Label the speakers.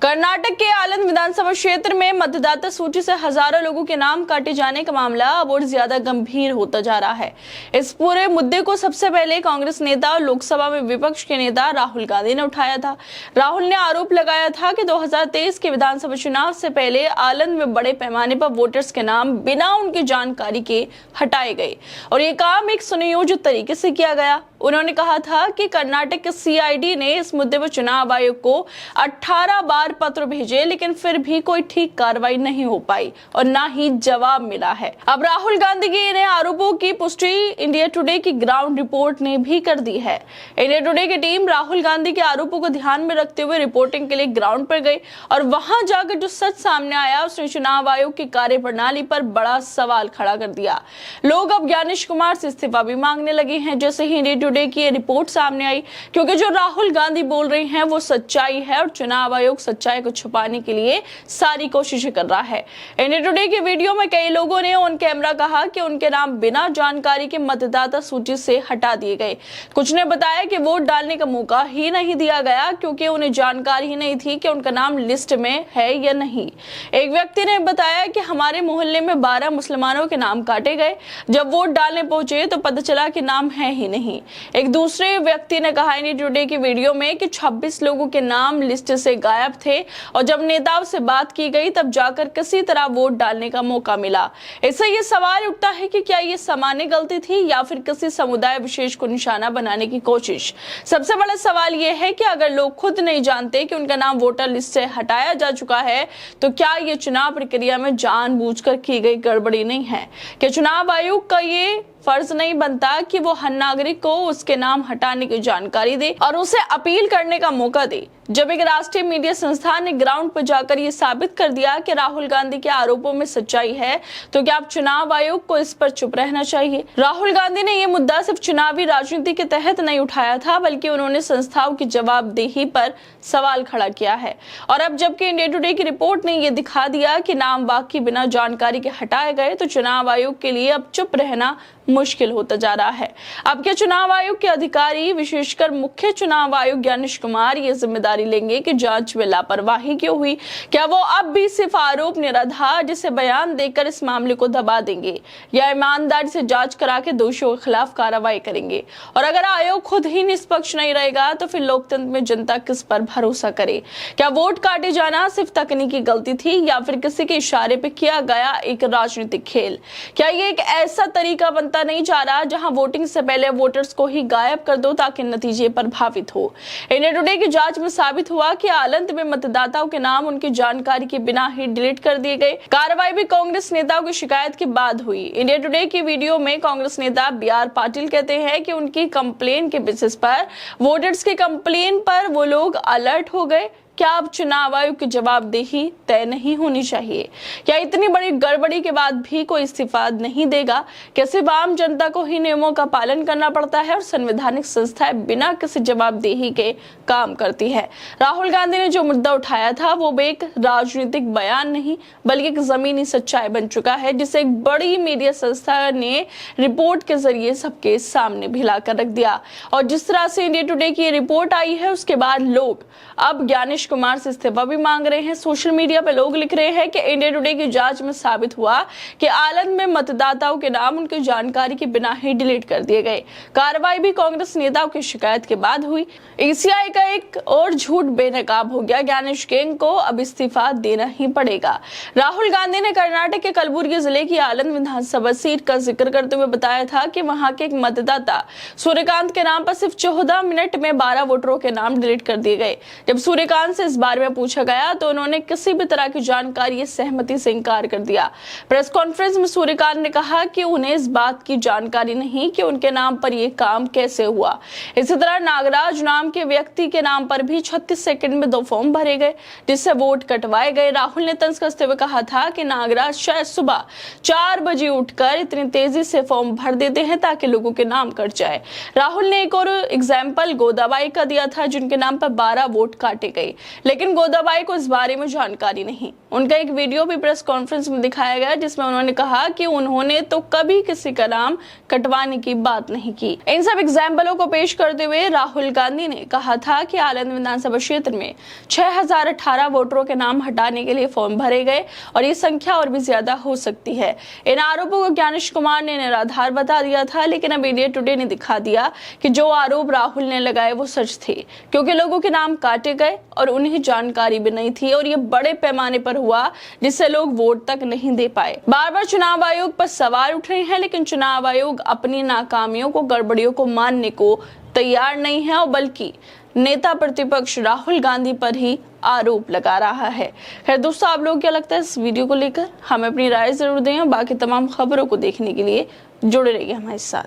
Speaker 1: कर्नाटक के आलंद विधानसभा क्षेत्र में मतदाता सूची से हजारों लोगों के नाम काटे जाने का मामला अब और ज्यादा गंभीर होता जा रहा है। इस पूरे मुद्दे को सबसे पहले कांग्रेस नेता और लोकसभा में विपक्ष के नेता राहुल गांधी ने उठाया था। राहुल ने आरोप लगाया था कि 2023 के विधानसभा चुनाव से पहले आलंद में बड़े पैमाने पर वोटर्स के नाम बिना उनकी जानकारी के हटाए गए और ये काम एक सुनियोजित तरीके से किया गया। उन्होंने कहा था कि कर्नाटक के सीआईडी ने इस मुद्दे पर चुनाव आयोग को 18 बार पत्र भेजे, लेकिन फिर भी कोई ठीक कार्रवाई नहीं हो पाई और ना ही जवाब मिला है। अब राहुल गांधी के इन आरोपों की पुष्टि इंडिया टुडे की ग्राउंड रिपोर्ट ने भी कर दी है। इंडिया टुडे की टीम राहुल गांधी के आरोपों को ध्यान में रखते हुए रिपोर्टिंग के लिए ग्राउंड पर गई और वहां जाकर जो सच सामने आया उसने चुनाव आयोग की कार्यप्रणाली पर बड़ा सवाल खड़ा कर दिया। लोग अब ज्ञानेश कुमार से इस्तीफा भी मांगने लगे हैं जैसे ही इंडिया टुडे की ये रिपोर्ट सामने आई, क्योंकि जो राहुल गांधी बोल रहे हैं वो सच्चाई है और चुनाव आयोग सच्चाई को छुपाने के लिए सारी कोशिशें कर रहा है। इंडिया टुडे की वीडियो में कई लोगों ने ऑन कैमरा कहा कि उनके नाम बिना जानकारी के मतदाता सूची से हटा दिए गए। कुछ ने बताया कि वोट डालने का मौका ही नहीं दिया गया क्योंकि उन्हें जानकारी ही नहीं थी कि उनका नाम लिस्ट में है या नहीं। एक व्यक्ति ने बताया कि हमारे मोहल्ले में 12 मुसलमानों के नाम काटे गए, जब वोट डालने पहुंचे तो पता चला कि नाम है ही नहीं। एक दूसरे व्यक्ति ने कहा इंडिया टुडे की वीडियो में कि 26 लोगों के नाम लिस्ट से गायब थे और जब नेताओं से बात की गई तब जाकर किसी तरह वोट डालने का मौका मिला। इससे ये सवाल उठता है कि क्या ये सामान्य गलती थी या फिर किसी समुदाय विशेष को निशाना बनाने की कोशिश। सबसे बड़ा सवाल ये है कि अगर लोग खुद नहीं जानते कि उनका नाम वोटर लिस्ट से हटाया जा चुका है तो क्या ये चुनाव प्रक्रिया में जानबूझकर की गई गड़बड़ी नहीं है? क्या चुनाव आयोग का ये फर्ज नहीं बनता कि वो हर नागरिक को उसके नाम हटाने की जानकारी दे और उसे अपील करने का मौका दे? जब एक राष्ट्रीय मीडिया संस्थान ने ग्राउंड पर जाकर ये साबित कर दिया कि राहुल गांधी के आरोपों में सच्चाई है, तो क्या अब चुनाव आयोग को इस पर चुप रहना चाहिए? राहुल गांधी ने ये मुद्दा सिर्फ चुनावी राजनीति के तहत नहीं उठाया था, बल्कि उन्होंने संस्थाओं की जवाबदेही पर सवाल खड़ा किया है। और अब जबकि इंडिया टुडे की रिपोर्ट ने यह दिखा दिया कि नाम बाकी बिना जानकारी के हटाए गए, तो चुनाव आयोग के लिए अब चुप रहना मुश्किल होता जा रहा है। अब क्या चुनाव आयोग के अधिकारी, विशेषकर मुख्य चुनाव आयुक्त ज्ञानेश कुमार, ये जिम्मेदारी लेंगे कि जांच में लापरवाही क्यों हुई? क्या वो अब भी सिर्फ आरोप निराधार जिसे बयान देकर इस मामले को दबा देंगे या ईमानदारी से जांच करा के दोषियों के खिलाफ कार्रवाई करेंगे? और अगर आयोग खुद ही निष्पक्ष नहीं रहेगा तो फिर लोकतंत्र में जनता किस पर भरोसा करे? क्या वोट काटे जाना सिर्फ तकनीकी गलती थी या फिर किसी के इशारे पर किया गया एक राजनीतिक खेल? क्या ये एक ऐसा तरीका बनता नहीं जा रहा जहां वोटिंग से पहले वोटर्स को ही गायब कर दो ताकि नतीजे प्रभावित हो? इंडिया टुडे की जांच में साबित हुआ कि आलंद में मतदाताओं के नाम उनकी जानकारी के बिना ही डिलीट कर दिए गए। कार्रवाई भी कांग्रेस नेताओं की शिकायत के बाद हुई। इंडिया टुडे की वीडियो में कांग्रेस नेता BR पाटिल कहते हैं कि उनकी कंप्लेन के बेसिस पर, वोटर्स की कंप्लेन पर वो लोग अलर्ट हो गए। क्या अब चुनाव आयोग की जवाबदेही तय नहीं होनी चाहिए? क्या इतनी बड़ी गड़बड़ी के बाद भी कोई इस्तीफा नहीं देगा? क्या सिर्फ आम जनता को ही नियमों का पालन करना पड़ता है और संवैधानिक संस्थाएं बिना किसी जवाबदेही के काम करती है? राहुल गांधी ने जो मुद्दा उठाया था वो एक राजनीतिक बयान नहीं बल्कि एक जमीनी सच्चाई बन चुका है, जिसे एक बड़ी मीडिया संस्था ने रिपोर्ट के जरिए सबके सामने भी लाकर रख दिया। और जिस तरह से इंडिया टुडे की रिपोर्ट आई है उसके बाद लोग अब ज्ञानेश कुमार से इस्तीफा भी मांग रहे हैं। सोशल मीडिया पे लोग लिख रहे हैं कि इंडिया टुडे की जांच में साबित हुआ कि आलंद में मतदाताओं के नाम उनकी जानकारी के बिना ही डिलीट कर दिए गए। कार्रवाई भी कांग्रेस नेताओं की शिकायत के बाद हुई। ECI का एक और झूठ बेनकाब हो गया। ज्ञानेश गैंग को अब इस्तीफा देना ही पड़ेगा। राहुल गांधी ने कर्नाटक के कलबुर्गी जिले की आलंद विधानसभा सीट का जिक्र करते हुए बताया था कि वहां के एक मतदाता सूर्यकांत के नाम पर सिर्फ 14 मिनट में 12 वोटरों के नाम डिलीट कर दिए गए। जब सूर्यकांत से इस बारे में पूछा गया तो उन्होंने किसी भी तरह की जानकारी या सहमति से इनकार कर दिया। प्रेस कॉन्फ्रेंस में सूर्यकांत ने कहा कि उन्हें इस बात की जानकारी नहीं कि उनके नाम पर यह काम कैसे हुआ। इसी तरह नागराज नाम के व्यक्ति के नाम पर भी 36 सेकंड में 2 फॉर्म भरे गए जिससे वोट कटवाए गए। राहुल ने तंज कसते हुए कहा था कि नागराज शायद सुबह 4 बजे उठकर इतनी तेजी से फॉर्म भर देते हैं ताकि लोगों के नाम कट जाए। राहुल ने एक और एग्जाम्पल गोदाबाई का दिया था जिनके नाम पर 12 वोट काटे गए, लेकिन गोदाबाई को इस बारे में जानकारी नहीं। उनका एक वीडियो भी प्रेस कॉन्फ्रेंस में दिखाया गया जिसमें उन्होंने कहा कि उन्होंने तो कभी किसी का नाम कटवाने की बात नहीं की। इन सब एग्जाम्पलों को पेश करते हुए राहुल गांधी ने कहा था कि आलंद विधानसभा क्षेत्र में 6018 वोटरों के नाम हटाने के लिए फॉर्म भरे गए और ये संख्या और भी ज्यादा हो सकती है। इन आरोपों को ज्ञानेश कुमार ने निराधार बता दिया था, लेकिन अब इंडिया टुडे ने दिखा दिया कि जो आरोप राहुल ने लगाए वो सच थे, क्योंकि लोगों के नाम काटे गए और उन्हें जानकारी भी नहीं थी और ये बड़े पैमाने पर हुआ जिससे लोग वोट तक नहीं दे पाए। बार बार चुनाव आयोग पर सवाल उठ रहे हैं, लेकिन चुनाव आयोग अपनी नाकामियों को, गड़बड़ियों को मानने को तैयार नहीं है और बल्कि नेता प्रतिपक्ष राहुल गांधी पर ही आरोप लगा रहा है। खैर दोस्तों, आप लोग क्या लगता है इस वीडियो को लेकर? हमें अपनी राय जरूर दें और बाकी तमाम खबरों को देखने के लिए जुड़े रहिए हमारे साथ।